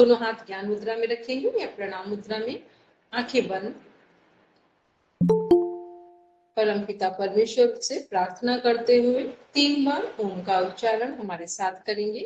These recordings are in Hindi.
दोनों हाथ ज्ञान मुद्रा में रखेंगे या प्रणाम मुद्रा में, आंखें बंद। परमपिता परमेश्वर से प्रार्थना करते हुए 3 बार ओम का उच्चारण हमारे साथ करेंगे।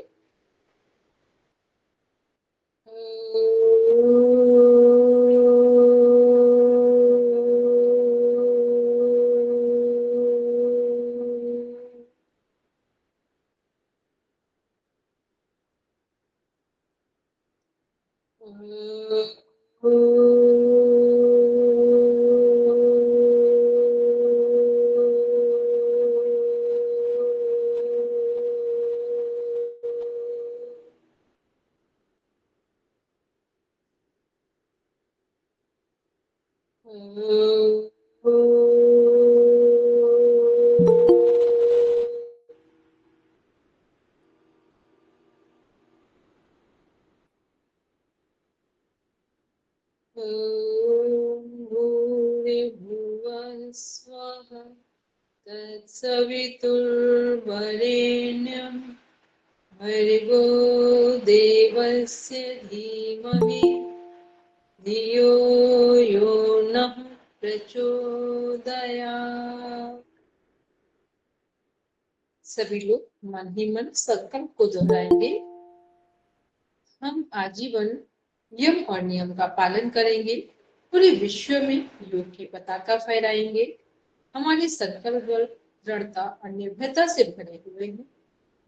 तत्सवितुर्वरेण्यं भर्गो देवस्य धीमहि धियो यो नः प्रचोदयात्। सभी लोग मन ही मन संकल्प को दोहराएंगे। हम आजीवन यम और नियम का पालन करेंगे, पूरे विश्व में योग की पताका फहराएंगे। हमारे संकल्प दृढ़ता और निर्भयता से भरे हुए हैं,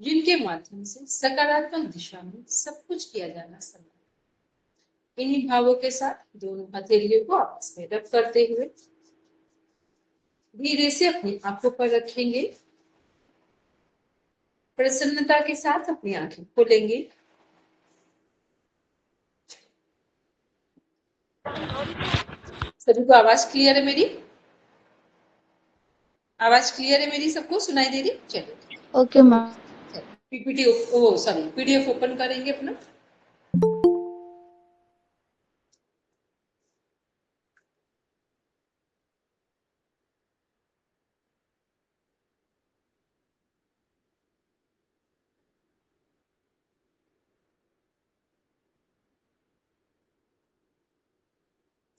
जिनके माध्यम से सकारात्मक दिशा में सब कुछ किया जाना संभव। इन्हीं भावों के साथ दोनों हथेलियों को आपस में रब करते हुए धीरे से अपनी आंखों पर रखेंगे। प्रसन्नता के साथ अपनी आंखें खोलेंगे। सभी को आवाज क्लियर है मेरी? आवाज क्लियर है मेरी? सबको सुनाई दे रही? चलिए ओके मैम। पीडीएफ ओपन करेंगे अपना।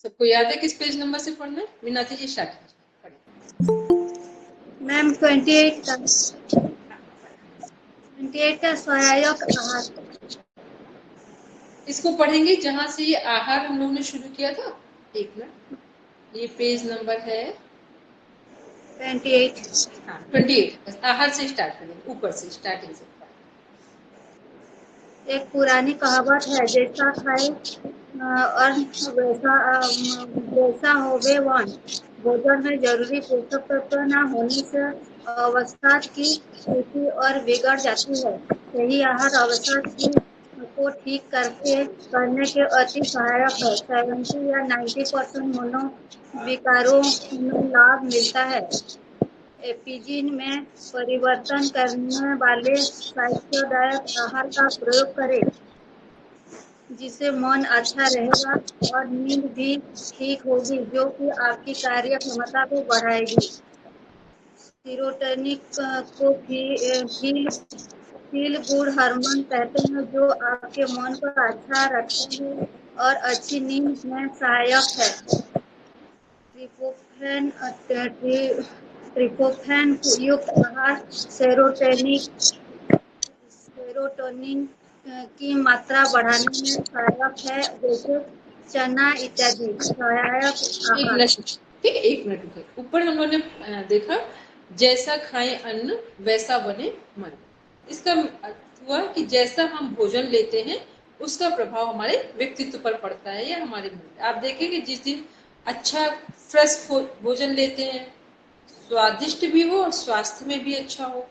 सबको याद है किस पेज नंबर से पढ़ना है? मीनाक्षी जी स्टार्ट कीजिए। मैम 28 का सहायक आहार। इसको पढ़ेंगे जहां से ये आहार हम लोगों ने शुरू किया था। एक मिनट, ये पेज नंबर है 28। हाँ 28। आहार से स्टार्ट करेंगे, ऊपर से स्टार्टिंग से। एक पुरानी कहावत है, जैसा खाए अन्न वैसा होवे वन। भोजन में जरूरी पोषक तत्व न होने से अवस्था की स्थिति और बिगड़ जाती है। सही आहार अवस्था की को ठीक करने के अति सहायक है। 70 या 90% मनोविकारों में लाभ मिलता है। एपीजीन में परिवर्तन करने वाले स्वास्थ्यदायक आहार का प्रयोग करें, जिससे मन अच्छा रहेगा और नींद भी ठीक होगी, जो कि आपकी कार्य क्षमता को बढ़ाएगी। सीरोटोनिन को फील गुड हार्मोन कहते हैं, जो आपके मन को अच्छा रखते हैं और अच्छी नींद में सहायक है। ट्रिप्टोफैन युक्त आहार सेरोटोनिन की मात्रा बढ़ाने में सहायक है, जैसे चना इत्यादि। सहायक आहार। एक मिनट ऊपर हम लोगों ने देखा, जैसा खाएं अन्न वैसा बने मन। इसका अर्थ हुआ कि जैसा हम भोजन लेते हैं उसका प्रभाव हमारे व्यक्तित्व पर पड़ता है या हमारे मन। आप देखेंगे जिस दिन अच्छा फ्रेश भोजन लेते हैं, स्वादिष्ट भी हो और स्वास्थ्य में भी अच्छा हो,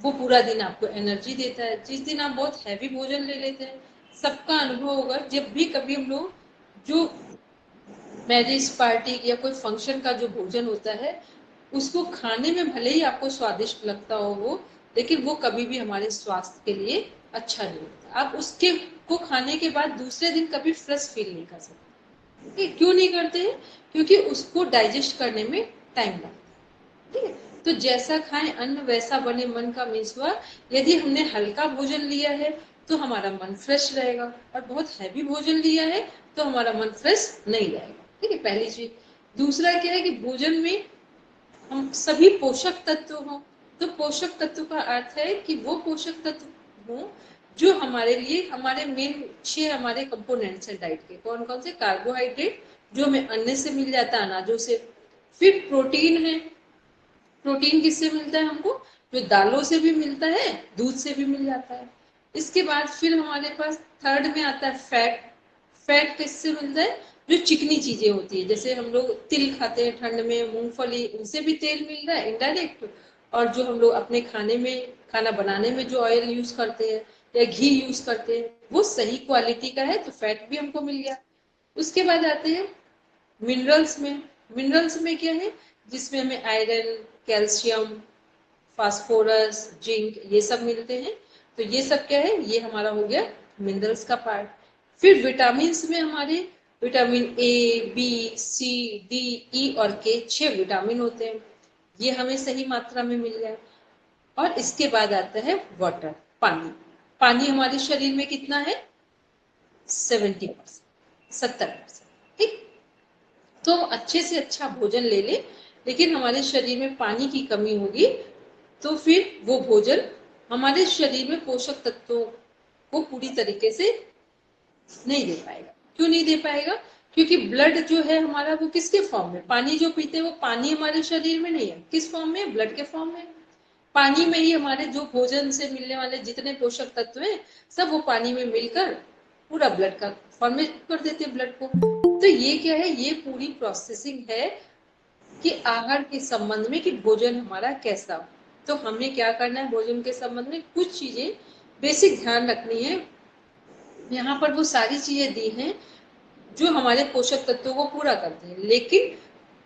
वो पूरा दिन आपको एनर्जी देता है। जिस दिन आप बहुत हैवी भोजन ले लेते हैं, सबका अनुभव होगा, जब भी कभी हम लोग जो मैरिज पार्टी या कोई फंक्शन का जो भोजन होता है उसको खाने में भले ही आपको स्वादिष्ट लगता हो वो, लेकिन वो कभी भी हमारे स्वास्थ्य के लिए अच्छा नहीं होता। आप उसके को खाने के बाद दूसरे दिन कभी फ्रेश फील नहीं कर सकते। क्यों नहीं करते हैं? क्योंकि उसको डाइजेस्ट करने में टाइम लगता है। ठीक है, तो जैसा खाएं अन्न वैसा बने मन का मीन्स हुआ, यदि हमने हल्का भोजन लिया है तो हमारा मन फ्रेश रहेगा, और बहुत हैवी भोजन लिया है तो हमारा मन फ्रेश नहीं रहेगा। ठीक है, पहली चीज। दूसरा क्या है कि भोजन में हम सभी पोषक तत्व हों। तो पोषक तत्व का अर्थ है कि वो पोषक तत्व हों जो हमारे लिए, हमारे मेन 6 हमारे कंपोनेंट्स हैं डाइट के। कौन कौन से? कार्बोहाइड्रेट जो हमें अन्न से मिल जाता है, अनाजों से। फिर प्रोटीन है। प्रोटीन किससे मिलता है हमको? जो दालों से भी मिलता है, दूध से भी मिल जाता है। इसके बाद फिर हमारे पास थर्ड में आता है फैट। फैट किससे मिलता है? जो चिकनी चीजें होती है, जैसे हम लोग तिल खाते हैं ठंड में, मूंगफली, उनसे भी तेल मिल रहा है इनडायरेक्ट। और जो हम लोग अपने खाने में, खाना बनाने में जो ऑयल यूज करते हैं या घी यूज करते हैं, वो सही क्वालिटी का है, तो फैट भी हमको मिल गया। उसके बाद आते हैं मिनरल्स में। मिनरल्स में क्या है? जिसमें हमें आयरन, कैल्शियम, फास्फोरस, जिंक, ये सब मिलते हैं। तो ये सब क्या है? ये हमारा हो गया मिनरल्स का पार्ट। फिर विटामिन में हमारे vitamin A, B, C, D, E और के 6 विटामिन होते हैं। ये हमें सही मात्रा में मिल जाए। और इसके बाद आता है वाटर, पानी। पानी हमारे शरीर में कितना है? 70%, 70%। ठीक। तो हम अच्छे से अच्छा भोजन ले ले, लेकिन हमारे शरीर में पानी की कमी होगी तो फिर वो भोजन हमारे शरीर में पोषक तत्वों को पूरी तरीके से नहीं दे पाएगा। क्यों नहीं दे पाएगा? क्योंकि ब्लड जो है हमारा, वो किसके फॉर्म में? पानी जो पीते हैं वो पानी हमारे शरीर में नहीं है। किस फॉर्म में? ब्लड के फॉर्म में। पानी में ही हमारे जो भोजन से मिलने वाले जितने पोषक तत्व हैं, सब वो पानी में मिलकर पूरा ब्लड का फॉर्मेट कर देते हैं, ब्लड को। तो ये क्या है? ये पूरी प्रोसेसिंग है कि आहार के संबंध में, कि भोजन हमारा कैसा हो। तो हमें क्या करना है भोजन के संबंध में? कुछ चीजें बेसिक ध्यान रखनी है। यहाँ पर वो सारी चीजें दी हैं जो हमारे पोषक तत्वों को पूरा करती है, लेकिन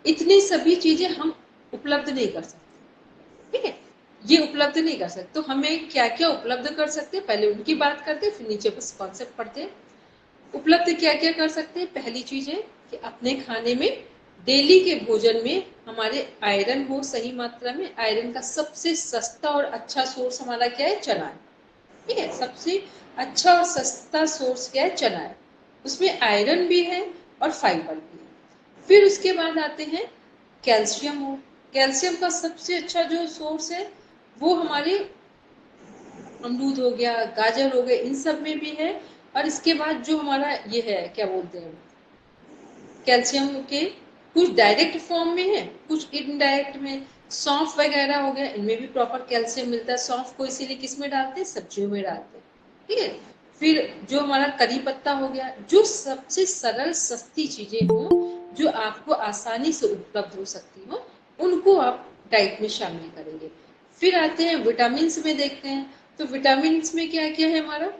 इतनी सभी चीजें हम उपलब्ध नहीं कर सकते। ठीक है, ये उपलब्ध नहीं कर सकते। तो हमें क्या क्या उपलब्ध कर सकते हैं, पहले उनकी बात करते हैं, फिर नीचे बस कॉन्सेप्ट पढ़ते हैं। उपलब्ध क्या क्या कर सकते हैं? पहली चीज है कि अपने खाने में, डेली के भोजन में हमारे आयरन हो सही मात्रा में। आयरन का सबसे सस्ता और अच्छा सोर्स हमारा क्या है? चना है। ठीक है, सबसे अच्छा और सस्ता सोर्स क्या है? चना है। उसमें आयरन भी है और फाइबर भी है। फिर उसके बाद आते हैं कैल्शियम हो। कैल्शियम का सबसे अच्छा जो सोर्स है वो हमारे अमरूद हो गया, गाजर हो गए, इन सब में भी है। और इसके बाद जो हमारा ये है, क्या बोलते हैं, कैल्शियम के कुछ डायरेक्ट फॉर्म में है, कुछ इनडायरेक्ट में। सौंफ वगैरह हो गया, इनमें भी प्रॉपर कैल्शियम मिलता है। सौंफ को इसीलिए किस में डालते हैं? सब्जियों में डालते हैं। ठीक है। फिर जो हमारा करी पत्ता हो गया, जो सबसे सरल सस्ती चीजें हो, जो आपको आसानी से उपलब्ध हो सकती हो, उनको आप डाइट में शामिल करेंगे। फिर आते हैं विटामिन में, देखते हैं तो विटामिन में क्या क्या है हमारा?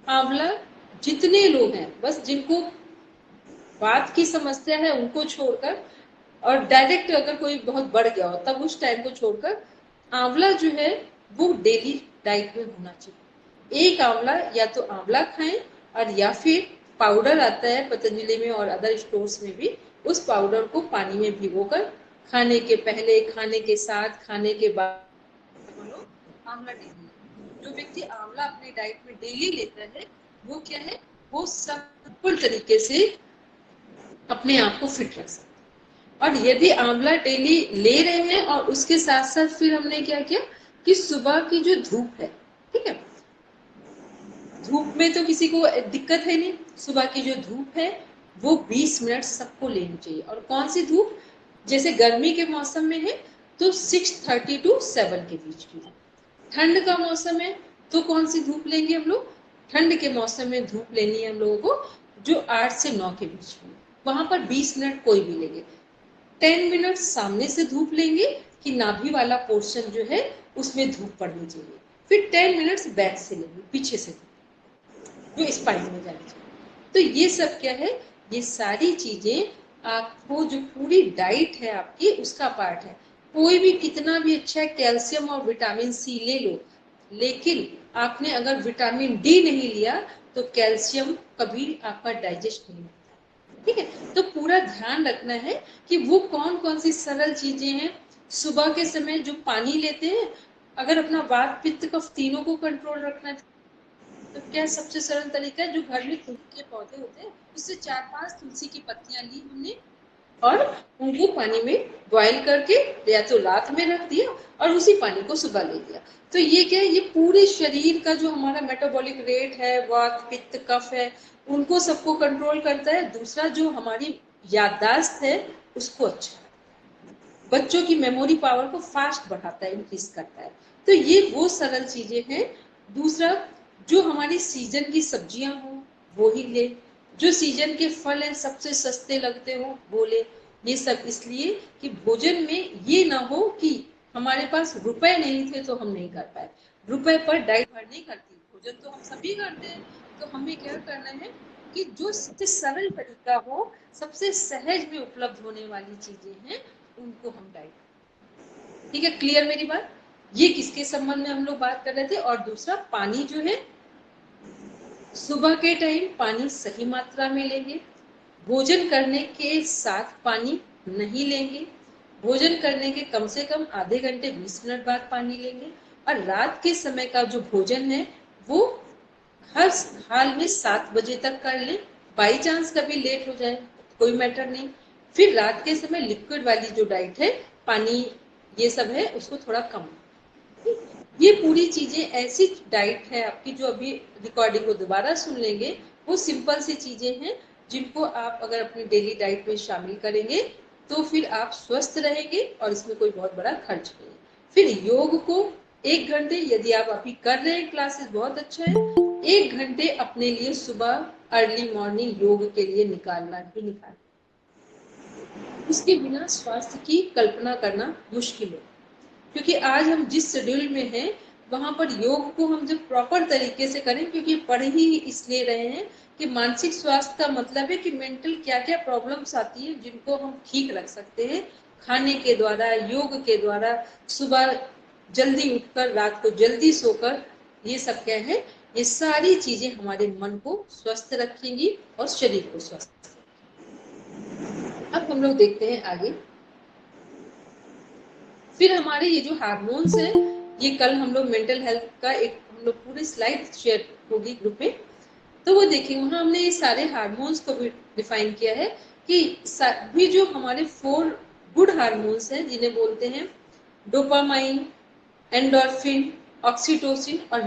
आंवला। जितने लोग हैं, बस जिनको बात की समस्या है उनको छोड़कर, और डायरेक्ट अगर कोई बहुत बढ़ गया हो तब उस टाइम को छोड़कर, आंवला जो है वो डेली डाइट में होना चाहिए। एक आंवला या तो आंवला खाएं, और या फिर पाउडर आता है पतंजलि में और अदर स्टोर्स में भी, उस पाउडर को पानी में भिगोकर खाने के पहले, खाने के साथ, खाने के बाद आंवला डेली। जो व्यक्ति आंवला अपने डाइट में डेली लेता है, वो क्या है? वो सिंपल तरीके से अपने आप को फिट रख सकते हैं। और यदि आंवला डेली ले रहे हैं और उसके साथ साथ फिर हमने क्या किया कि सुबह की जो धूप है, ठीक है, धूप में तो किसी को दिक्कत है नहीं, सुबह की जो धूप है वो 20 मिनट सबको लेनी चाहिए। और कौन सी धूप? जैसे गर्मी के मौसम में है तो 6:30 to 7 के बीच की। ठंड का मौसम है तो कौन सी धूप लेंगे हम लोग? ठंड के मौसम में धूप लेनी है हम लोगों को जो 8 से 9 के बीच में। वहां पर 20 मिनट कोई भी लेंगे। 10 मिनट सामने से धूप लेंगे कि नाभि वाला पोर्शन जो है उसमें धूप पड़नी चाहिए। फिर 10 मिनट्स बैक से लेंगे, पीछे से धूप जो स्पाइन में जानी चाहिए। तो ये सब क्या है? ये सारी चीजें आपको, जो पूरी डाइट है आपकी, उसका पार्ट है। कोई भी कितना भी अच्छा कैल्शियम और विटामिन सी ले लो, लेकिन आपने अगर विटामिन डी नहीं लिया तो कैल्शियम कभी आपका डाइजेस्ट नहीं होता। ठीक है, तो पूरा ध्यान रखना है कि वो कौन कौन सी सरल चीजें हैं। सुबह के समय जो पानी लेते हैं, अगर अपना वात पित्त कफ तीनों को कंट्रोल रखना है तो क्या सबसे सरल तरीका है, जो घर में तुलसी के पौधे होते हैं उससे 4-5 तुलसी की पत्तियां ली हमने और उनको पानी में बॉईल करके या तो रात में रख दिया और उसी पानी को सुबह ले लिया। तो ये क्या है, ये पूरे शरीर का जो हमारा मेटाबॉलिक रेट है, वात पित्त कफ है, उनको सबको कंट्रोल करता है। दूसरा जो हमारी याददाश्त है उसको अच्छा, बच्चों की मेमोरी पावर को फास्ट बढ़ाता है, इंक्रीज करता है। तो ये वो सरल चीजें हैं। दूसरा, जो हमारी सीजन की सब्जियां हो वो ही ले, जो सीजन के फल हैं सबसे सस्ते लगते हो वो ले। ये सब इसलिए कि भोजन में ये ना हो कि हमारे पास रुपए नहीं थे तो हम नहीं कर पाए। रुपए पर डाइट भर नहीं करती, भोजन तो हम सभी करते हैं। तो हमें क्या करना है कि जो सबसे सरल तरीका हो, सबसे सहज में उपलब्ध होने वाली चीजें हैं, उनको हम डाइट। ठीक है, क्लियर मेरी बात? ये किसके संबंध में हम लोग बात कर रहे थे। और दूसरा, पानी जो है, सुबह के टाइम पानी सही मात्रा में लेंगे, भोजन करने के साथ पानी नहीं लेंगे, भोजन करने के कम से कम आधे घंटे 20 मिनट बाद पानी लेंगे, और रात के समय का जो भोजन है वो हर हाल में 7 बजे तक कर लें। बाई चांस कभी लेट हो जाए कोई मैटर नहीं। फिर रात के समय लिक्विड वाली जो डाइट है, पानी ये सब है, उसको थोड़ा कम। ये पूरी चीजें ऐसी डाइट है आपकी, जो अभी रिकॉर्डिंग को दोबारा सुन लेंगे, वो सिंपल सी चीजें हैं जिनको आप अगर अपनी डेली डाइट में शामिल करेंगे तो फिर आप स्वस्थ रहेंगे और इसमें कोई बहुत बड़ा खर्च नहीं। फिर योग को 1 घंटे, यदि आप अभी कर रहे हैं क्लासेस, बहुत अच्छा है। 1 घंटे अपने लिए सुबह अर्ली मॉर्निंग योग के लिए निकालना ही निकालना। उसके बिना स्वास्थ्य की कल्पना करना मुश्किल है, क्योंकि आज हम जिस शेड्यूल में हैं वहां पर योग को हम जब प्रॉपर तरीके से करें, क्योंकि पढ़ ही इसलिए रहे हैं कि मानसिक स्वास्थ्य का मतलब है कि मेंटल क्या क्या प्रॉब्लम्स आती है जिनको हम ठीक रख सकते हैं खाने के द्वारा, योग के द्वारा, सुबह जल्दी उठकर रात को जल्दी सोकर। ये सब क्या है, ये सारी चीजें हमारे मन को स्वस्थ रखेंगी और शरीर को स्वस्थ। अब हम लोग देखते हैं आगे। फिर हमारे ये जो हार्मोन्स हैं, ये कल हम लोग मेंटल हेल्थ का एक हम लोग पूरी स्लाइड शेयर होगी ग्रुप में, तो वो देखेंगे। वहां हमने ये सारे हार्मोन्स को भी डिफाइन किया है कि भी जो हमारे 4 गुड हार्मोन्स हैं, जिन्हें बोलते हैं डोपामाइन, एंडोर्फिन, ऑक्सीटोसिन और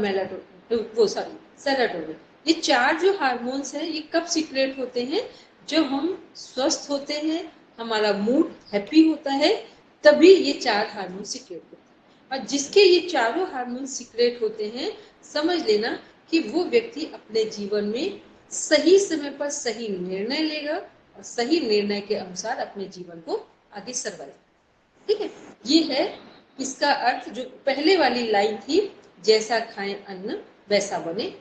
सेरोटोनिन। ये 4 जो हार्मोन्स हैं, ये कब सीक्रेट होते हैं? जब हम स्वस्थ होते हैं, हमारा मूड हैप्पी होता है, तभी ये 4 हार्मोन सीक्रेट होते हैं। और जिसके ये चारों हार्मोन सीक्रेट होते हैं, समझ लेना कि वो व्यक्ति अपने जीवन में सही समय पर सही निर्णय लेगा और सही निर्णय के अनुसार अपने जीवन को आगे सरवाएगा। ठीक है, ये है इसका अर्थ। जो पहले वाली लाइन थी, जैसा खाएं अन्न वैसा बने,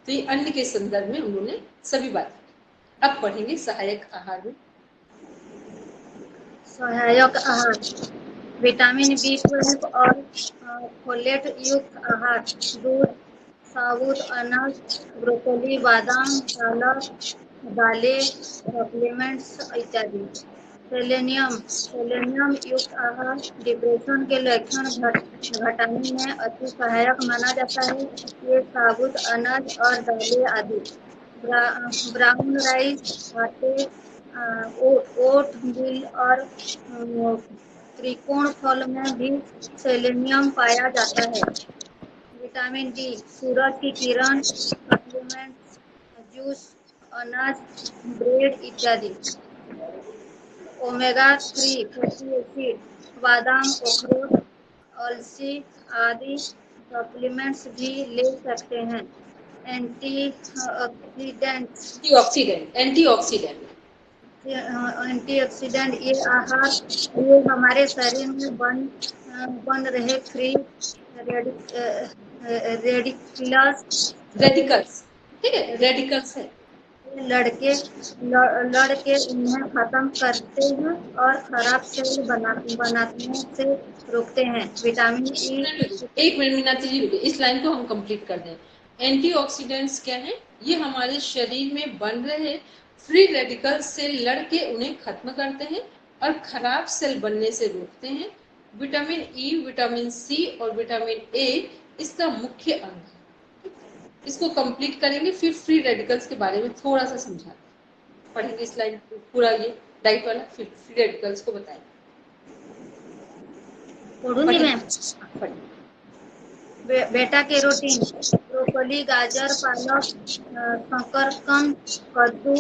तो ये अन्न के संदर्भ में उन्होंने सभी बात की। अब पढ़ेंगे सहायक आहार में। सहायक आहार, विटामिन B12 और फोलेट युक्त आहार, दूध, साबुत अनाज, ब्रोकोली, बादाम, दालें, सप्लीमेंट्स इत्यादि। सेलेनियम युक्त आहार डिप्रेशन के लक्षण घटाने में अति सहायक माना जाता है। ये साबुत अनाज और दालें आदि। ब्राउन राइस, आटे, ओट मील और त्रिकोण फल में भी सेलेनियम पाया जाता है। विटामिन डी, सूरज की किरण, सप्लीमेंट्स, जूस, अनाज, ब्रेड इत्यादि। ओमेगा 3 फैटी एसिड, बादाम, अखरोट, अलसी आदि सप्लीमेंट्स भी ले सकते हैं। एंटीऑक्सीडेंट, ये आहार ये हमारे शरीर में बन रहे फ्री रेडिकल्स, ठीक है, रेडिकल्स है, लड़के उन्हें खत्म करते हैं और खराब सेल बनाने से रोकते हैं। विटामिन ई, एक मिनट मीनाक्षी जी रुकिए, इस लाइन को हम कंप्लीट कर दें। एंटीऑक्सीडेंट्स क्या है? ये हमारे शरीर में बन रहे फ्री रेडिकल्स से लड़के उन्हें खत्म करते हैं और खराब सेल बनने से रोकते हैं। विटामिन ई, विटामिन सी और विटामिन ए इसका मुख्य अंग है। इसको कंप्लीट करेंगे, फिर फ्री रेडिकल्स के बारे में थोड़ा सा समझा पढ़ेंगे इस लाइन पूरा ये डाइट वाला, फिर फ्री रेडिकल्स को बताएंगे। पढ़ूंगी मैम। पढ़िए। बेटा कैरोटीन, ब्रोकोली, गाजर, पालक, शकरकंद, कद्दू,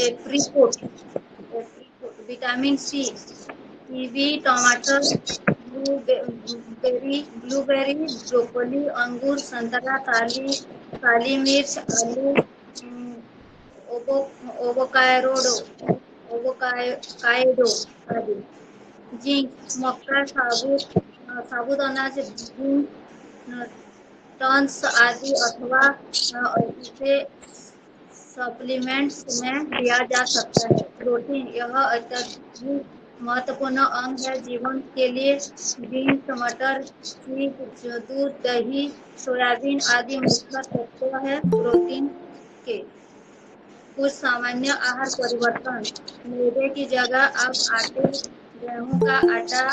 एप्रिकोट, विटामिन सी, कीवी, टमाटर, ब्लूबेरी, ब्रोकोली, अंगूर, संतरा, काली मिर्च, आलू, ओवोकायडो आदि। जिंक, मक्का, साबुत अनाज, जिंक, टन्स आदि अथवा इसे सप्लीमेंट्स में लिया जा सकता है। प्रोटीन, यह अत्यधिक महत्वपूर्ण अंग है जीवन के लिए। बीन्स, मटर, चीज, दूध, दही, सोयाबीन आदि मुख्य तत्व है प्रोटीन के। कुछ सामान्य आहार परिवर्तन, मैदे की जगह आप आटे, गेहूं का आटा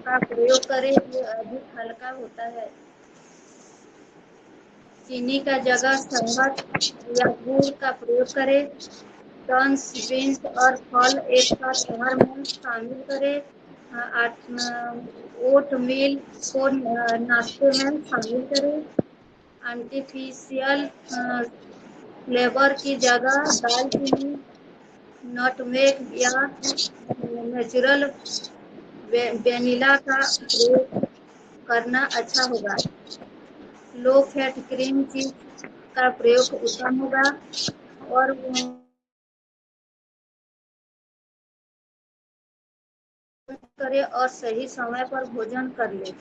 का प्रयोग करें, ये अधिक हल्का होता है। चीनी का जगह शहद या गुड़ का प्रयोग करें। टन्स, बीन्स और फल एक साथ आहार में शामिल करें। ओट मील को नाश्ते में शामिल करें। आर्टिफिशियल फ्लेवर की जगह दालचीनी, नटमेग या नेचुरल वेनिला का प्रयोग करना अच्छा होगा। लो फैट क्रीम चीज का प्रयोग उत्तम होगा। और करें और सही समय पर भोजन कर ले।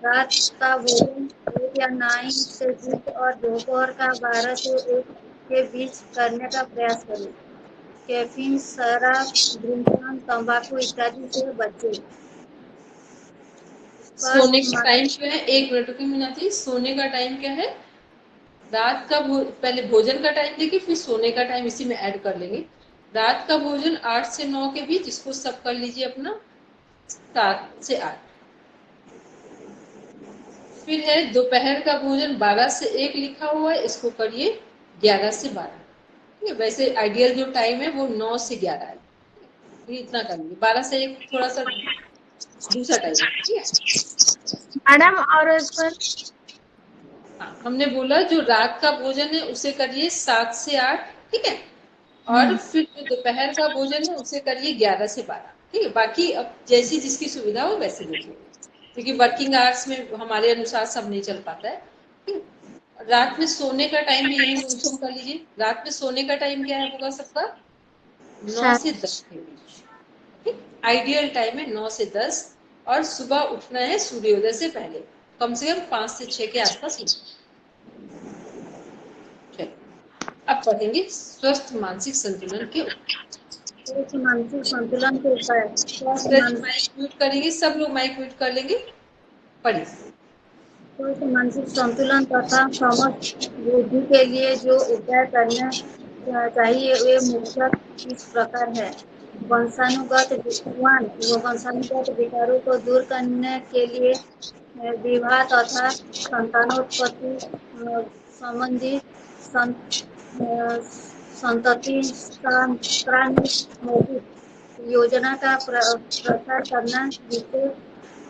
रात का भोजन 1 या 9 से 20 और दोपहर का 12 से 1 के बीच करने का प्रयास करें। कैफीन, शराब, धूम्रपान, तंबाकू इत्यादि से बचें। सोने का टाइम क्या है? 1 मिनट रुकिए मीनाक्षी, सोने का टाइम क्या है? रात का पहले भोजन का टाइम देखिए, फिर सोने का टाइम इसी में ऐड कर लेंगे। रात का भोजन 8 से 9 के बीच, इसको सब कर लीजिए अपना 7 से 8। फिर है दोपहर का भोजन 12 से 1 लिखा हुआ है, इसको करिए 11 से 12। ठीक है, वैसे आइडियल जो टाइम है वो 9 से 11 है, ये इतना करेंगे। 12 से 1 थोड़ा सा दूसरा टाइम है। ठीक है मैडम, और पर हाँ, हमने बोला जो रात का भोजन है उसे करिए 7 से 8। ठीक है, और फिर जो दोपहर का भोजन है उसे करिए 11 से 12। ठीक है, बाकी अब जैसी जिसकी सुविधा हो वैसे देखिए, क्योंकि वर्किंग आवर्स में हमारे अनुसार सब नहीं चल पाता है। ठीक है, रात में सोने का टाइम भी यही मेंशन कर लीजिए। रात में सोने का टाइम क्या है होगा सबका? 9 से 10 के बीच। ठीक, आइडियल टाइम है 9 से 10, और सुबह उठना है सूर्योदय से पहले, कम से कम 5 से 6 के आसपास उठना। अब पढ़ेंगे स्वस्थ मानसिक संतुलन के मानसिक संतुलन के उपाय। माइक म्यूट करेंगे, सब लोग माइक म्यूट कर लेंगे। पढ़िए। मानसिक संतुलन तथा समस्त वृद्धि के लिए जो उपाय करने चाहिए वे मुख्य इस प्रकार है। वंशानुगत विकारों को दूर करने के लिए विवाह तथा संतानोत्पत्ति संबंधी संतति योजना का प्रसार करना, जिससे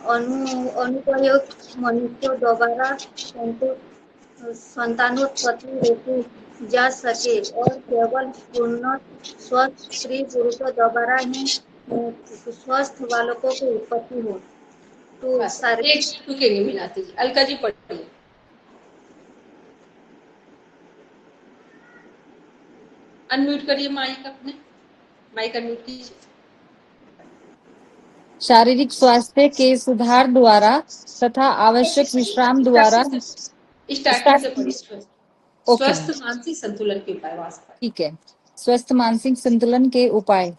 अनुपयुक्त मनुष्यों द्वारा संतानोत्पत्ति रोकी जा सके और केवल पूर्ण स्वस्थ स्त्री पुरुषों द्वारा ही स्वस्थ बालकों की उत्पत्ति हो। तो रुकेंगे मीनाक्षी जी, अलका जी पढ़िए। अनम्यूट करिए माइक अपने, माइक अनम्यूट कीजिए। शारीरिक स्वास्थ्य के सुधार द्वारा तथा आवश्यक विश्राम द्वारा स्टार्टिंग से पढ़िए। स्वस्थ मानसिक संतुलन के उपाय। ठीक है, स्वस्थ मानसिक संतुलन के उपाय।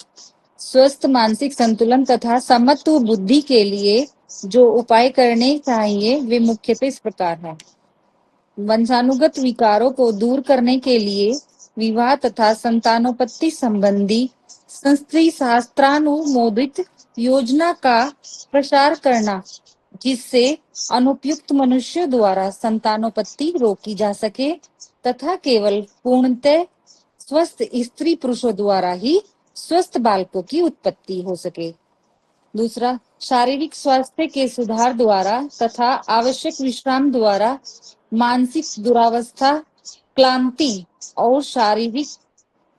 स्वस्थ मानसिक संतुलन तथा समत्व बुद्धि के लिए जो उपाय करने चाहिए वे मुख्यतः इस प्रकार हैं। वंशानुगत विकारों को दूर करने के लिए विवाह तथा संतानोत्पत्ति संबंधी संस्त्री शास्त्रानुमोदित योजना का प्रसार करना, जिससे अनुपयुक्त मनुष्य द्वारा संतानोत्पत्ति रोकी जा सके तथा केवल पूर्णतः स्वस्थ स्त्री पुरुषों द्वारा ही स्वस्थ बालकों की उत्पत्ति हो सके। दूसरा, शारीरिक स्वास्थ्य के सुधार द्वारा तथा आवश्यक विश्राम द्वारा मानसिक दुरावस्था, क्लांति और शारीरिक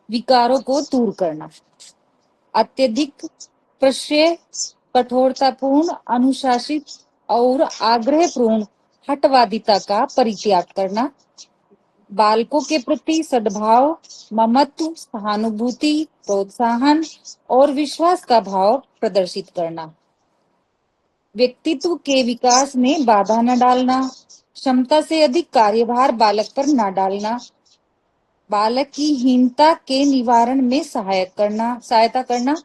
विकारों को दूर करना। अत्यधिक प्रश्रय, कठोरतापूर्ण, अनुशासित और आग्रहपूर्ण हठवादिता का परित्याग करना। बालकों के प्रति सद्भाव, ममत्व, सहानुभूति, प्रोत्साहन और विश्वास का भाव प्रदर्शित करना। व्यक्तित्व के विकास में बाधा न डालना। क्षमता से अधिक कार्यभार बालक पर न डालना। बालक की हीनता के निवारण में सहायता करना।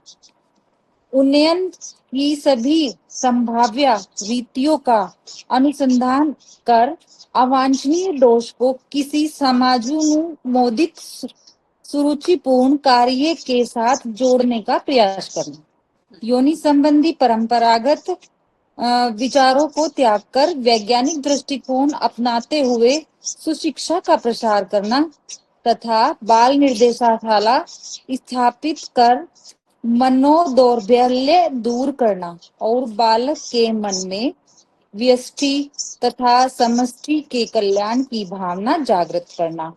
उन्नयन की सभी संभाव्य रीतियों का अनुसंधान कर अवांछनीय दोष को किसी समाजोन्मोदित सुरुचिपूर्ण कार्य के साथ जोड़ने का प्रयास करना। योनि संबंधी परंपरागत विचारों को त्याग कर वैज्ञानिक दृष्टिकोण अपनाते हुए सुशिक्षा का प्रसार करना तथा बाल निर्देशशाला स्थापित कर मनोदौर्बल्य दूर करना और बालक के मन में व्यष्टि तथा समष्टि के कल्याण की भावना जागृत करना।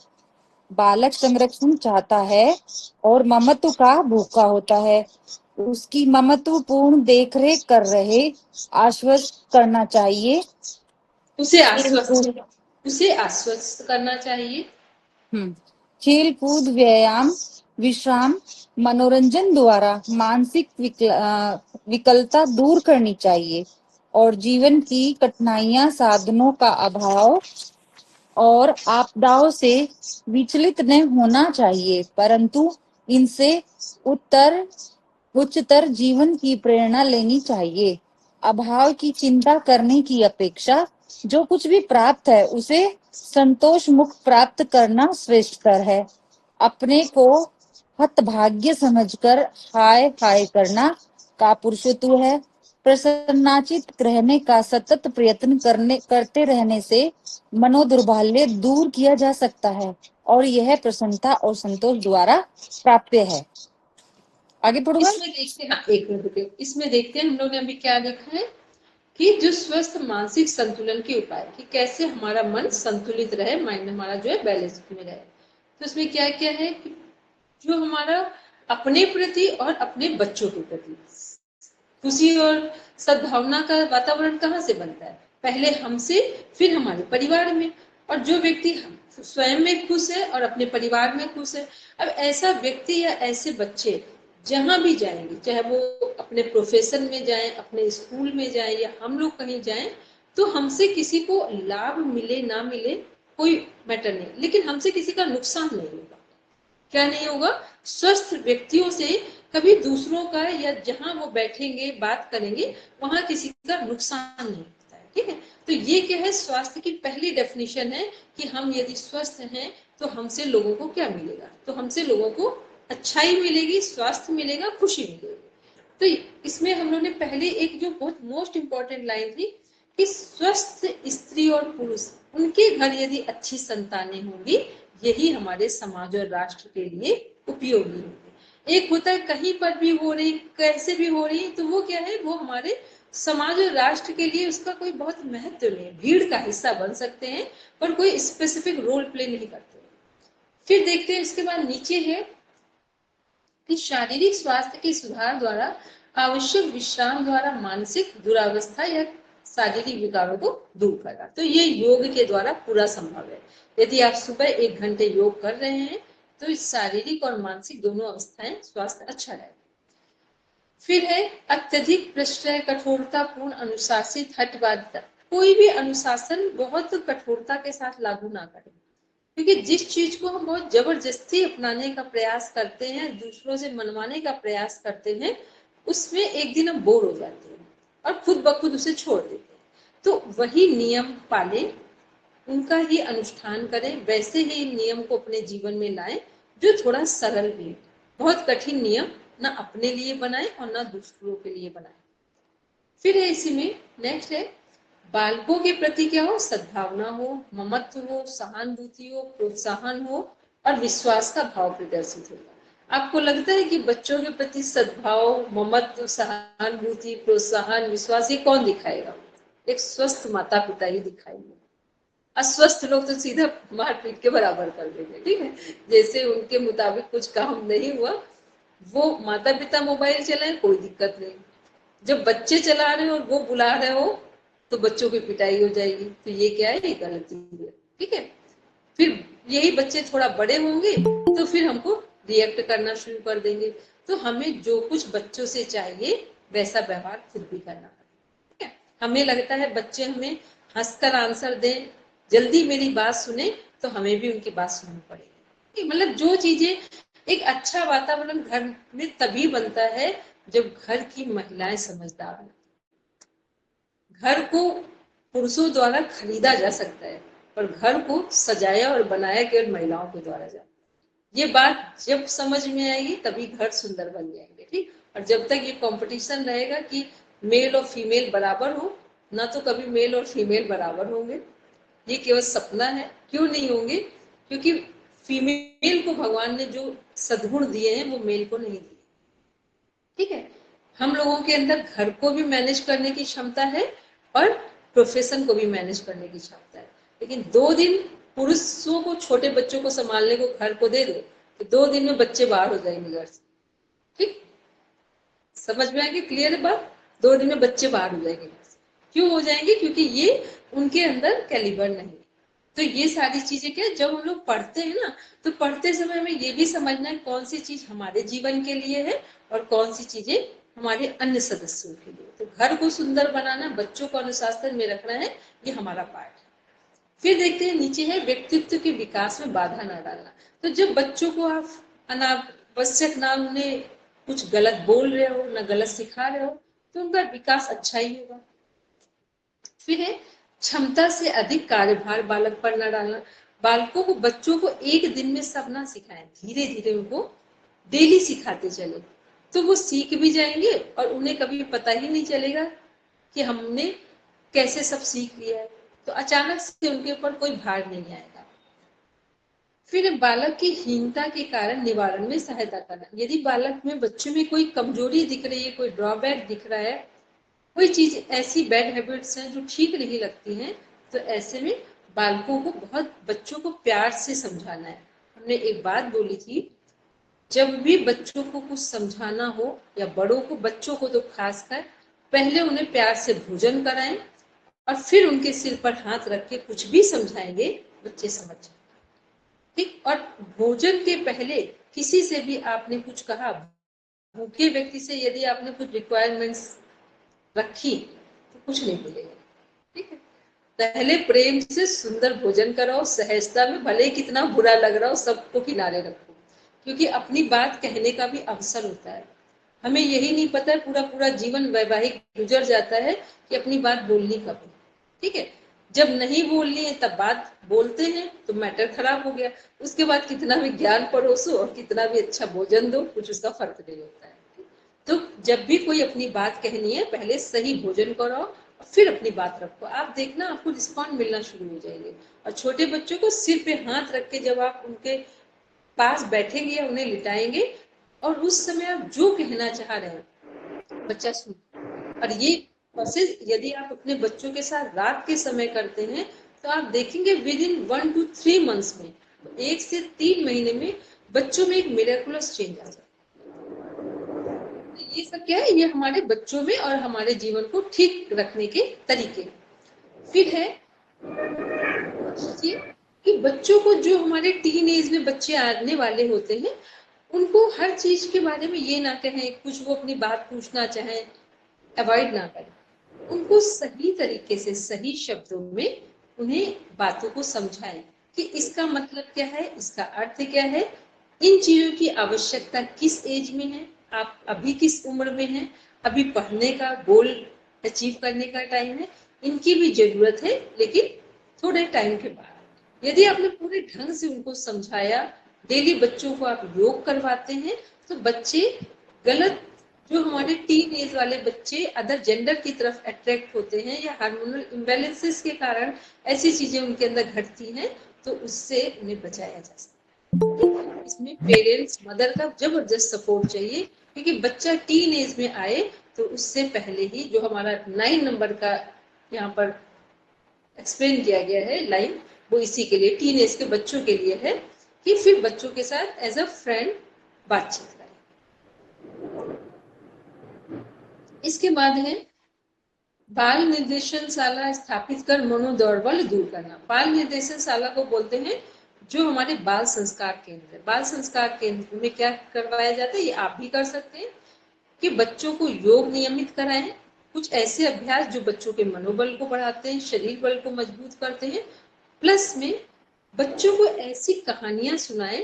बालक संरक्षण चाहता है और ममत्व का भूखा होता है। उसकी ममत्व पूर्ण देखरेख कर रहे आश्वस्त करना चाहिए। उसे आश्वस्त करना चाहिए। खेल कूद, व्यायाम, विश्राम, मनोरंजन द्वारा मानसिक विकलता दूर करनी चाहिए और जीवन की कठिनाइयां, साधनों का अभाव और आपदाओं से विचलित न होना चाहिए, परंतु इनसे उच्चतर जीवन की प्रेरणा लेनी चाहिए। अभाव की चिंता करने की अपेक्षा जो कुछ भी प्राप्त है उसे संतोष मुक्त प्राप्त करना श्रेष्ठतर है। अपने को हतभाग्य समझकर हाय हाय करना कापुरुषत्व है। प्रसन्नाचित रहने का सतत प्रयत्न करते रहने से मनोदुर्बल्य दूर किया जा सकता है और यह प्रसन्नता और संतोष द्वारा प्राप्य है। आगे पढ़ूंगा। इसमें देखते हैं, एक मिनट रुकिए। इसमें देखते हैं हम लोग ने अभी क्या देखा है कि जो स्वस्थ मानसिक संतुलन के उपाय, कि कैसे हमारा मन संतुलित रहे, माइंड हमारा जो है बैलेंस में रहे। तो इसमें क्या क्या है कि जो हमारा अपने प्रति और अपने बच्चों के प्रति खुशी और सद्भावना का वातावरण कहाँ से बनता है? पहले हमसे, फिर हमारे परिवार में। और जो व्यक्ति स्वयं में खुश है और अपने परिवार में खुश है, अब ऐसा व्यक्ति या ऐसे बच्चे जहां भी जाएंगे, चाहे वो अपने प्रोफेशन में जाएं, अपने स्कूल में जाएं या हम लोग कहीं जाएं, तो हमसे किसी को लाभ मिले ना मिले कोई मैटर नहीं, लेकिन हमसे किसी का नुकसान नहीं होगा। क्या नहीं होगा? स्वस्थ व्यक्तियों से कभी दूसरों का, या जहां वो बैठेंगे बात करेंगे, वहां किसी का नुकसान नहीं होता है। ठीक है, तो ये क्या है, स्वास्थ्य की पहली डेफिनेशन है कि हम यदि स्वस्थ हैं तो हमसे लोगों को क्या मिलेगा? तो हमसे लोगों को अच्छाई मिलेगी, स्वास्थ्य मिलेगा, खुशी मिलेगी। तो इसमें हम लोग ने पहले एक जो बहुत मोस्ट इंपॉर्टेंट लाइन थी कि स्वस्थ स्त्री और पुरुष, उनके घर यदि अच्छी संतानें होंगी, यही हमारे समाज और राष्ट्र के लिए उपयोगी होगी। एक होता है कहीं पर भी हो रही, कैसे भी हो रही, तो वो क्या है, वो हमारे समाज और राष्ट्र के लिए उसका कोई बहुत महत्व नहीं, भीड़ का हिस्सा बन सकते हैं पर कोई स्पेसिफिक रोल प्ले नहीं करते। फिर देखते हैं इसके बाद नीचे है कि शारीरिक स्वास्थ्य के सुधार द्वारा आवश्यक विश्राम द्वारा मानसिक दुरावस्था या शारीरिक विकारों को दूर करना। तो ये योग के द्वारा पूरा संभव है। यदि आप सुबह 1 घंटे योग कर रहे हैं तो इस शारीरिक और मानसिक दोनों अवस्थाएं स्वास्थ्य अच्छा रहेगा। फिर है अत्यधिक प्रश्रय, कठोरता पूर्ण, अनुशासित, हठवादिता। कोई भी अनुशासन बहुत कठोरता के साथ लागू ना करें, क्योंकि जिस चीज को हम बहुत जबरदस्ती अपनाने का प्रयास करते हैं, दूसरों से मनवाने का प्रयास करते हैं, उसमें एक दिन हम बोर हो जाते हैं और खुद ब खुद उसे छोड़ देते हैं। तो वही नियम पालें, उनका ही अनुष्ठान करें, वैसे ही नियम को अपने जीवन में लाएं जो थोड़ा सरल भी। बहुत कठिन नियम ना अपने लिए बनाएं और ना दूसरों के लिए बनाएं। फिर है इसी में नेक्स्ट है बालकों के प्रति क्या हो, सद्भावना हो, ममत्व हो, सहानुभूति हो, प्रोत्साहन हो और विश्वास का भाव प्रदर्शित होगा। आपको लगता है कि बच्चों के प्रति सद्भाव, ममत्व, सहानुभूति, प्रोत्साहन, विश्वास ये कौन दिखाएगा? एक स्वस्थ माता पिता ही दिखाएंगे। अस्वस्थ लोग तो सीधा मारपीट के बराबर कर देंगे, ठीक है। जैसे उनके मुताबिक कुछ काम नहीं हुआ, वो माता पिता मोबाइल चलाएं, कोई दिक्कत नहीं। जब बच्चे चला रहे हो और वो बुला रहे हो तो बच्चों की पिटाई हो जाएगी। तो ये क्या है, ये गलती है, ठीक है। फिर यही बच्चे थोड़ा बड़े होंगे तो फिर हमको रिएक्ट करना शुरू कर देंगे। तो हमें जो कुछ बच्चों से चाहिए वैसा व्यवहार खुद भी करना है, ठीक है। हमें लगता है बच्चे हमें हंसकर आंसर दें, जल्दी मेरी बात सुने, तो हमें भी उनकी बात सुननी पड़ेगी। मतलब जो चीजें, एक अच्छा वातावरण घर में तभी बनता है जब घर की महिलाएं समझदार हो। घर को पुरुषों द्वारा खरीदा जा सकता है पर घर को सजाया और बनाया केवल महिलाओं के द्वारा जाता है। ये बात जब समझ में आएगी तभी घर सुंदर बन जाएंगे, ठीक। और जब तक ये कंपटीशन रहेगा कि मेल और फीमेल बराबर हो, ना तो कभी मेल और फीमेल बराबर होंगे। ये केवल सपना है। क्यों नहीं होंगे? क्योंकि फीमेल को भगवान ने जो सद्गुण दिए हैं वो मेल को नहीं दिए, ठीक है। हम लोगों के अंदर घर को भी मैनेज करने की क्षमता है और प्रोफेशन को भी मैनेज करने की क्षमता है। लेकिन 2 दिन पुरुषों को, छोटे बच्चों को संभालने को घर को दे दो तो 2 दिन में बच्चे बाहर हो जाएंगे घर से, ठीक। समझ में आएगी? क्लियर है बात? 2 दिन में बच्चे बाहर हो जाएंगे। क्यों हो जाएंगे? क्योंकि ये उनके अंदर कैलिबर नहीं है। तो ये सारी चीजें क्या, जब हम लोग पढ़ते हैं ना, तो पढ़ते समय में ये भी समझना है कौन सी चीज हमारे जीवन के लिए है और कौन सी चीजें हमारे अन्य सदस्यों के लिए। तो घर को सुंदर बनाना, बच्चों को अनुशासन में रखना है, ये हमारा पार्ट है। फिर देखते हैं नीचे है, व्यक्तित्व के विकास में बाधा न डालना। तो जब बच्चों को आप अनावश्यक ना उन्हें कुछ गलत बोल रहे हो, ना गलत सिखा रहे हो, तो उनका विकास अच्छा ही होगा। फिर है, क्षमता से अधिक कार्यभार बालक पर न डालना। बालकों को, बच्चों को एक दिन में सब ना सिखाएं, धीरे धीरे उनको डेली सिखाते चले, तो वो सीख भी जाएंगे और उन्हें कभी पता ही नहीं चलेगा कि हमने कैसे सब सीख लिया है। तो अचानक से उनके ऊपर कोई भार नहीं आएगा। फिर बालक की हीनता के कारण निवारण में सहायता करना। यदि बालक में, बच्चों में कोई कमजोरी दिख रही है, कोई ड्रॉबैक दिख रहा है, कोई चीज ऐसी बैड हैबिट्स हैं जो ठीक नहीं लगती हैं, तो ऐसे में बालकों को बहुत, बच्चों को प्यार से समझाना है। हमने एक बात बोली थी, जब भी बच्चों को कुछ समझाना हो या बड़ों को, बच्चों को तो खासकर, पहले उन्हें प्यार से भोजन कराएं और फिर उनके सिर पर हाथ रख के कुछ भी समझाएंगे, बच्चे समझ जाएंगे, ठीक। और भोजन के पहले किसी से भी आपने कुछ कहा, भूखे व्यक्ति से यदि आपने कुछ रिक्वायरमेंट्स रखी तो कुछ नहीं मिलेगा, ठीक है। पहले प्रेम से सुंदर भोजन कराओ, सहजता में, भले कितना बुरा लग रहा हो सबको किनारे रखो, क्योंकि अपनी बात कहने का भी अवसर होता है। हमें यही नहीं पता है, पूरा पूरा जीवन वैवाहिक गुजर जाता है कि अपनी बात बोलनी कब है, ठीक है। जब नहीं बोलनी है तब बात बोलते हैं तो मैटर खराब हो गया। उसके बाद कितना भी ज्ञान परोसो और कितना भी अच्छा भोजन दो, कुछ उसका फर्क नहीं होता है। तो जब भी कोई अपनी बात कहनी है, पहले सही भोजन कराओ फिर अपनी बात रखो। आप देखना आपको रिस्पॉन्ड मिलना शुरू हो जाएंगे। और छोटे बच्चों को सिर पे हाथ रख के जब आप उनके पास बैठेंगे या उन्हें लिटाएंगे और उस समय आप जो कहना चाह रहे हैं बच्चा सुन। और ये प्रोसेस यदि आप अपने बच्चों के साथ रात के समय करते हैं तो आप देखेंगे विद इन 1 to 3 मंथ्स में, 1 से 3 महीने में बच्चों में एक मिरेकुलस चेंज आ जाता है। ये सब क्या है, ये हमारे बच्चों में और हमारे जीवन को ठीक रखने के तरीके। फिर है कि बच्चों को, जो हमारे टीन एज में बच्चे आने वाले होते हैं, उनको हर चीज के बारे में ये ना कहें, कुछ वो अपनी बात पूछना चाहें, अवॉइड ना करें। उनको सही तरीके से, सही शब्दों में उन्हें बातों को समझाएं कि इसका मतलब क्या है, इसका अर्थ क्या है, इन चीजों की आवश्यकता किस एज में है, आप अभी किस उम्र में हैं, अभी पढ़ने का गोल अचीव करने का टाइम है, इनकी भी जरूरत है, लेकिन थोड़े टाइम के बाद। यदि आपने पूरे ढंग से उनको समझाया, डेली बच्चों को आप योग करवाते हैं, तो बच्चे गलत जो हमारे टीन एज वाले बच्चे अदर जेंडर की तरफ अट्रैक्ट होते हैं या हार्मोनल इम्बैलेंसेस के कारण ऐसी चीजें उनके अंदर घटती हैं, तो उससे उन्हें बचाया जा सकता है। इसमें पेरेंट्स, मदर का जबरदस्त सपोर्ट चाहिए, क्योंकि बच्चा टीन एज में आए तो उससे पहले ही जो हमारा 9 नंबर का यहाँ पर एक्सप्लेन किया गया है लाइन, वो इसी के लिए, टीन एज के बच्चों के लिए है, कि फिर बच्चों के साथ एज अ फ्रेंड बातचीत करें। इसके बाद है बाल निर्देशन शाला स्थापित कर मनोदौर्बल्य दूर करना। बाल निर्देशन शाला को बोलते हैं जो हमारे बाल संस्कार केंद्र है। बाल संस्कार केंद्र में क्या करवाया जाता है, ये आप भी कर सकते हैं, कि बच्चों को योग नियमित कराएं, कुछ ऐसे अभ्यास जो बच्चों के मनोबल को बढ़ाते हैं, शरीर बल को मजबूत करते हैं, प्लस में बच्चों को ऐसी कहानियां सुनाएं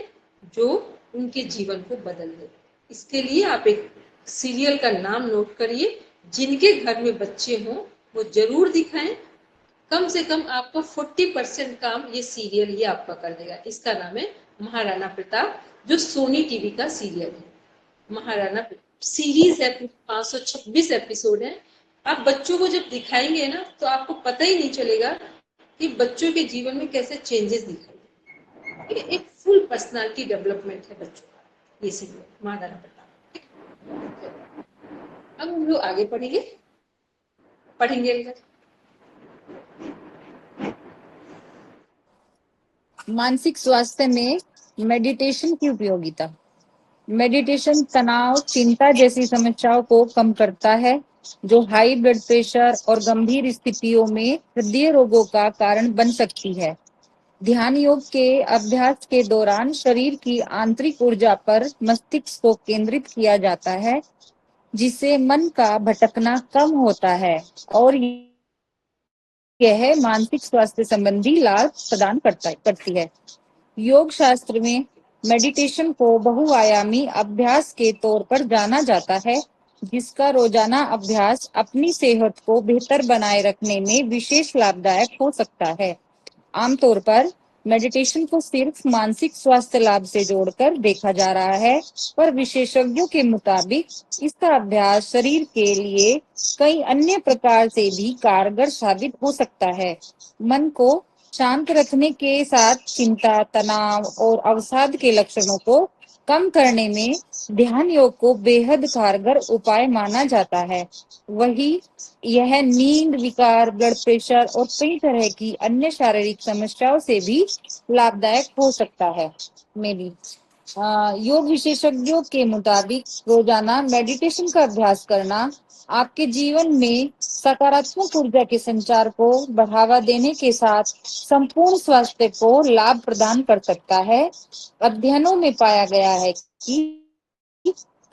जो उनके जीवन को बदल दे। इसके लिए आप एक सीरियल का नाम नोट करिए, जिनके घर में बच्चे हों वो जरूर दिखाएं। कम से कम आपका 40% काम ये सीरियल ही आपका कर देगा। इसका नाम है महाराणा प्रताप, जो सोनी टीवी का सीरियल है। महाराणा सीरीज है, 526 एपिसोड है। आप बच्चों को जब दिखाएंगे ना, तो आपको पता ही नहीं चलेगा कि बच्चों के जीवन में कैसे चेंजेस दिखाई दें। ठीक है, एक फुल पर्सनालिटी डेवलपमेंट है बच्चों का ये सीरियल महाराणा प्रताप। अब हम लोग आगे पढ़ेंगे मानसिक स्वास्थ्य में मेडिटेशन की उपयोगिता। मेडिटेशन तनाव, चिंता जैसी समस्याओं को कम करता है, जो हाई ब्लड प्रेशर और गंभीर स्थितियों में हृदय रोगों का कारण बन सकती है। ध्यान योग के अभ्यास के दौरान शरीर की आंतरिक ऊर्जा पर मस्तिष्क को केंद्रित किया जाता है, जिससे मन का भटकना कम होता है और यह मानसिक स्वास्थ्य संबंधी लाभ प्रदान करती है। योग शास्त्र में मेडिटेशन को बहुआयामी अभ्यास के तौर पर जाना जाता है, जिसका रोजाना अभ्यास अपनी सेहत को बेहतर बनाए रखने में विशेष लाभदायक हो सकता है। आमतौर पर मेडिटेशन को सिर्फ मानसिक स्वास्थ्य लाभ से जोड़कर देखा जा रहा है, पर विशेषज्ञों के मुताबिक इसका अभ्यास शरीर के लिए कई अन्य प्रकार से भी कारगर साबित हो सकता है। मन को शांत रखने के साथ चिंता, तनाव और अवसाद के लक्षणों को कम करने में ध्यान योग को बेहद कारगर उपाय माना जाता है। वही यह नींद, विकार, ब्लड प्रेशर और कई तरह की अन्य शारीरिक समस्याओं से भी लाभदायक हो सकता है। योग विशेषज्ञों के मुताबिक रोजाना मेडिटेशन का अभ्यास करना आपके जीवन में सकारात्मक ऊर्जा के संचार को बढ़ावा देने के साथ संपूर्ण स्वास्थ्य को लाभ प्रदान कर सकता है। अध्ययनों में पाया गया है कि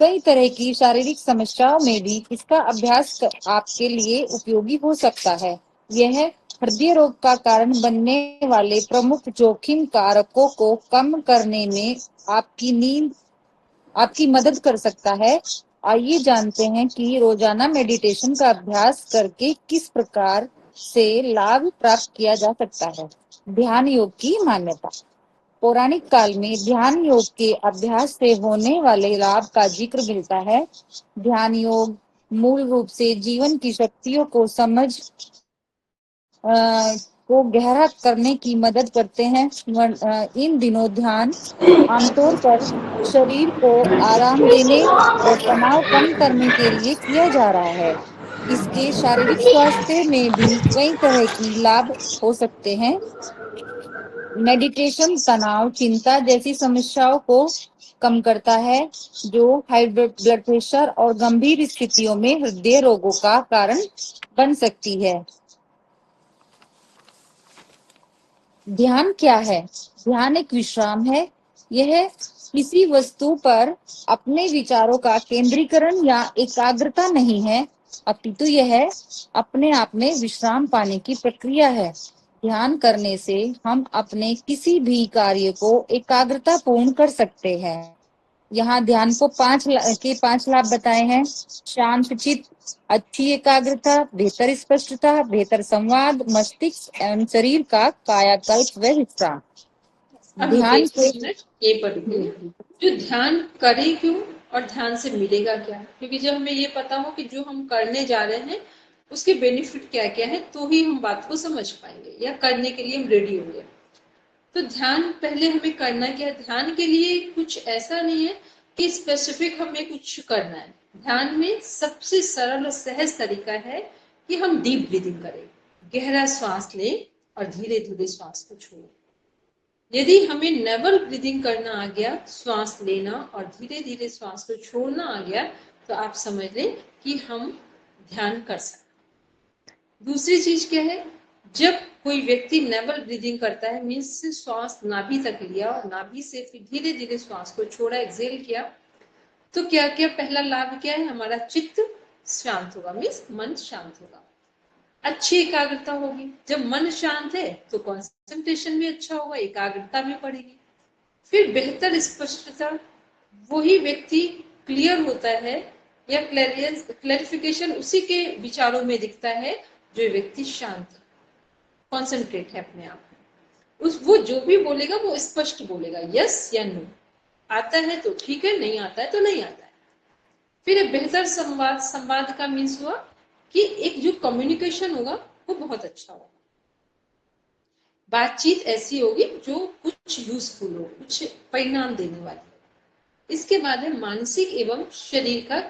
कई तरह की शारीरिक समस्याओं में भी इसका अभ्यास आपके लिए उपयोगी हो सकता है। यह हृदय रोग का कारण बनने वाले प्रमुख जोखिम कारकों को कम करने में आपकी मदद कर सकता है। आइए जानते हैं कि रोजाना मेडिटेशन का अभ्यास करके किस प्रकार से लाभ प्राप्त किया जा सकता है। ध्यान योग की मान्यता। पौराणिक काल में ध्यान योग के अभ्यास से होने वाले लाभ का जिक्र मिलता है। ध्यान योग मूल रूप से जीवन की शक्तियों को को गहरा करने की मदद करते हैं। इन दिनों ध्यान आमतौर पर शरीर को आराम देने और तनाव कम करने के लिए किया जा रहा है। इसके शारीरिक स्वास्थ्य में भी कई तरह की लाभ हो सकते हैं। मेडिटेशन तनाव, चिंता जैसी समस्याओं को कम करता है, जो हाई ब्लड प्रेशर और गंभीर स्थितियों में हृदय रोगों का कारण बन सकती है। ध्यान क्या है? ध्यान एक विश्राम है। यह किसी वस्तु पर अपने विचारों का केंद्रीकरण या एकाग्रता नहीं है, अपितु यह अपने आप में विश्राम पाने की प्रक्रिया है। ध्यान करने से हम अपने किसी भी कार्य को एकाग्रता पूर्ण कर सकते हैं। यहाँ ध्यान को 5 लाभ बताए हैं। शांत चित्त, अच्छी एकाग्रता, बेहतर स्पष्टता, बेहतर संवाद, मस्तिष्क एवं शरीर का कायाकल्प व विश्राम। ध्यान से ये पढ़िए, जो ध्यान करे क्यों और ध्यान से मिलेगा क्या, क्योंकि जब हमें ये पता हो कि जो हम करने जा रहे हैं उसके बेनिफिट क्या क्या है, तो ही हम बात को समझ पाएंगे या करने के लिए हम रेडी होंगे। तो ध्यान पहले हमें करना क्या है, ध्यान के लिए कुछ ऐसा नहीं है कि स्पेसिफिक हमें कुछ करना है। ध्यान में सबसे सरल और सहज तरीका है कि हम डीप ब्रीदिंग करें, गहरा श्वास लें और धीरे धीरे श्वास को छोड़ें। यदि हमें नेवल ब्रीदिंग करना आ गया, श्वास लेना और धीरे धीरे श्वास को छोड़ना आ गया, तो आप समझ लें कि हम ध्यान कर सकते। दूसरी चीज क्या है, जब कोई व्यक्ति नेवल ब्रीदिंग करता है, मीन्स श्वास नाभि तक लिया और नाभि से फिर धीरे धीरे श्वास को छोड़ा, एक्सेल किया, तो क्या क्या पहला लाभ क्या है, हमारा चित्त शांत होगा, मीन्स मन शांत होगा, अच्छी एकाग्रता होगी। जब मन शांत है तो कंसंट्रेशन भी अच्छा होगा, एकाग्रता भी बढ़ेगी, फिर बेहतर स्पष्टता, वही व्यक्ति क्लियर होता है या क्लैरिफिकेशन उसी के विचारों में दिखता है जो व्यक्ति शांत कॉन्सेंट्रेट है अपने आप में। उस वो जो भी बोलेगा वो स्पष्ट बोलेगा, यस या नो, आता है तो ठीक है, नहीं आता है तो नहीं आता है। फिर बेहतर संवाद, संवाद का मीन्स हुआ कि एक जो कम्युनिकेशन होगा वो बहुत अच्छा होगा, बातचीत ऐसी होगी जो कुछ यूजफुल हो, कुछ परिणाम देने वाली। इसके बाद है मानसिक एवं शरीर का,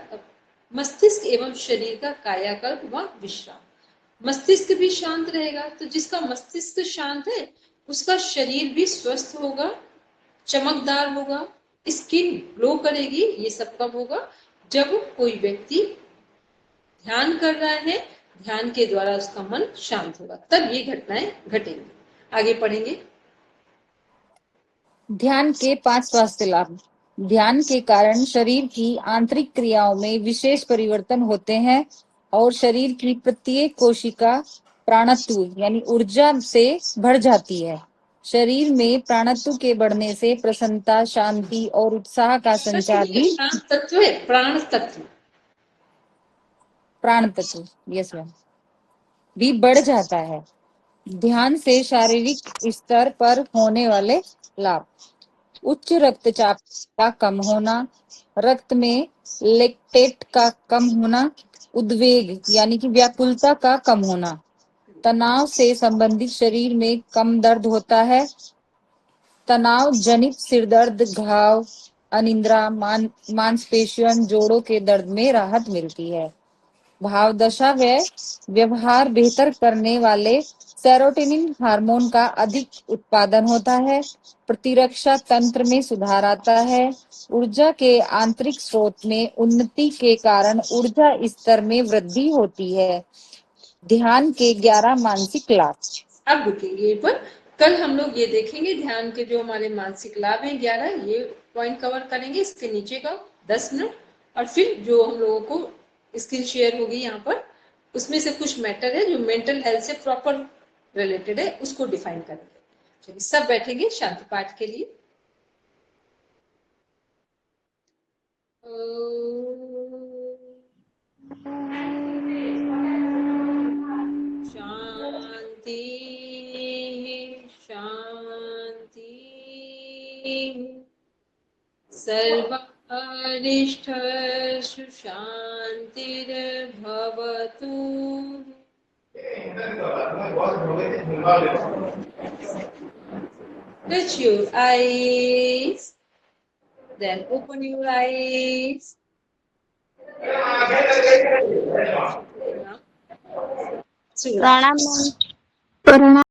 मस्तिष्क एवं शरीर का कायाकल्प व विश्राम। मस्तिष्क भी शांत रहेगा, तो जिसका मस्तिष्क शांत है उसका शरीर भी स्वस्थ होगा, चमकदार होगा, स्किन ग्लो करेगी। ये सब कब होगा, जब कोई व्यक्ति ध्यान कर रहा है, ध्यान के द्वारा उसका मन शांत होगा, तब ये घटनाएं घटेंगी। आगे पढ़ेंगे। ध्यान के 5 स्वास्थ्य लाभ। ध्यान के कारण शरीर की आंतरिक क्रियाओं में विशेष परिवर्तन होते हैं और शरीर की प्रत्येक कोशिका प्राणत्व यानी ऊर्जा से भर जाती है। शरीर में प्राणत्व के बढ़ने से प्रसन्नता, शांति और उत्साह का संचार भी, प्राण तत्व है, प्राण तत्व, प्राण तत्व, यस मैम, भी बढ़ जाता है। ध्यान से शारीरिक स्तर पर होने वाले लाभ: उच्च रक्तचाप का कम होना, रक्त में लैक्टेट का कम होना, उद्वेग यानी कि व्याकुलता का कम होना, तनाव से संबंधित शरीर में कम दर्द होता है, तनाव जनित सिरदर्द, घाव, अनिद्रा, मांसपेशियों, जोड़ों के दर्द में राहत मिलती है। भाव दशा व व्यवहार बेहतर करने वाले सेरोटोनिन हार्मोन का अधिक उत्पादन होता है, प्रतिरक्षा तंत्र में सुधार आता है, ऊर्जा के आंतरिक स्रोत में उन्नति के कारण ऊर्जा स्तर में वृद्धि होती है। ध्यान के 11 मानसिक लाभ। अब रुकेंगे पर कल हम लोग ये देखेंगे ध्यान के जो हमारे मानसिक लाभ हैं 11, ये पॉइंट कवर करेंगे, इसके नीचे का 10 मिनट, और फिर जो हम लोगों को स्किल शेयर होगी यहाँ पर, उसमें से कुछ मैटर है जो मेंटल हेल्थ से प्रॉपर रिलेटेड है, उसको डिफाइन करेंगे। चलिए सब बैठेंगे शांति पाठ के लिए। शांति शांति, सर्वारिष्ठेषु शान्तिर्भवतु। Touch your eyes, then open your eyes. प्रणाम।